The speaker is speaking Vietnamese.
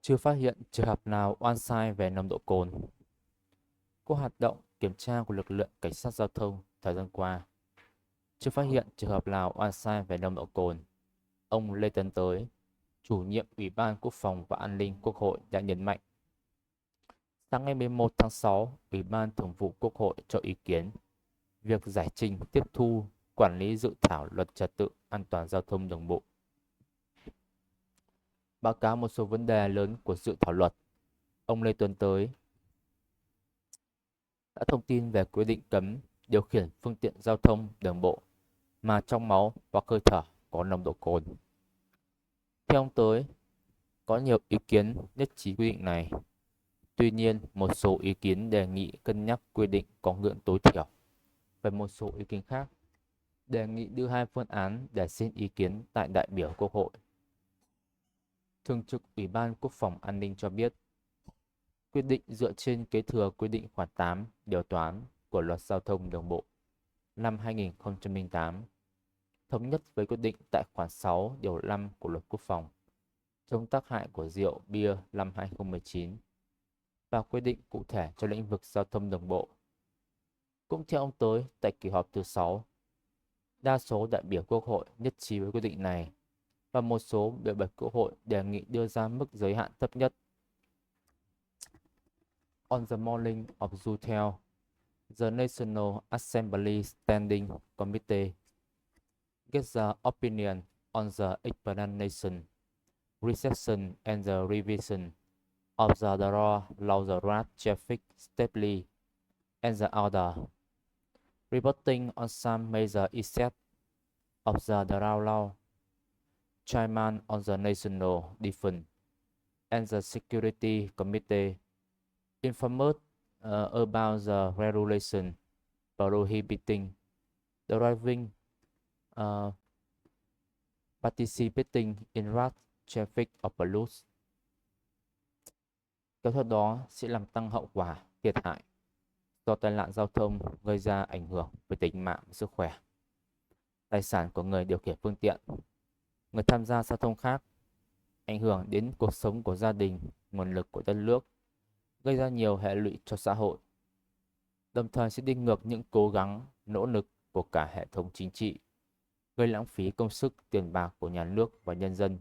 Chưa phát hiện trường hợp nào oan sai về nồng độ cồn. Qua hoạt động kiểm tra của lực lượng cảnh sát giao thông thời gian qua, chưa phát hiện trường hợp nào oan sai về nồng độ cồn. Ông Lê Tấn Tới, chủ nhiệm Ủy ban Quốc phòng và An ninh Quốc hội đã nhấn mạnh. Sáng ngày 11 tháng 6, Ủy ban Thường vụ Quốc hội cho ý kiến việc giải trình tiếp thu quản lý dự thảo luật trật tự an toàn giao thông đường bộ. Báo cáo một số vấn đề lớn của dự thảo luật. Ông Lê Tấn Tới đã thông tin về quy định cấm điều khiển phương tiện giao thông đường bộ mà trong máu hoặc hơi thở có nồng độ cồn. Theo ông Tới, có nhiều ý kiến nhất trí quy định này. Tuy nhiên, một số ý kiến đề nghị cân nhắc quy định có ngưỡng tối thiểu. Về một số ý kiến khác, đề nghị đưa hai phương án để xin ý kiến tại đại biểu Quốc hội. Thường trực Ủy ban Quốc phòng An ninh cho biết, quyết định dựa trên kế thừa quy định khoản 8 điều toán của Luật Giao thông Đường bộ năm 2008, thống nhất với quyết định tại khoản 6 điều 5 của Luật Quốc phòng chống tác hại của rượu bia năm 2019 và quy định cụ thể cho lĩnh vực giao thông đường bộ. Cũng theo ông Tới, tại kỳ họp thứ 6, đa số đại biểu Quốc hội nhất trí với quyết định này và một số biểu bạch Quốc hội đề nghị đưa ra mức giới hạn thấp nhất. On the morning of June 12, the National Assembly Standing Committee gets the opinion on the explanation, reception and the revision of the law the road traffic safely and the order, reporting on some major effects of the law, chairman on the National Defense and the Security Committee informed about the regulation prohibiting driving participating in road traffic abuse. Kéo theo đó sẽ làm tăng hậu quả, thiệt hại do tai nạn giao thông gây ra ảnh hưởng về tính mạng và sức khỏe, tài sản của người điều khiển phương tiện, người tham gia giao thông khác, ảnh hưởng đến cuộc sống của gia đình, nguồn lực của đất nước, gây ra nhiều hệ lụy cho xã hội, đồng thời sẽ đi ngược những cố gắng, nỗ lực của cả hệ thống chính trị, gây lãng phí công sức, tiền bạc của nhà nước và nhân dân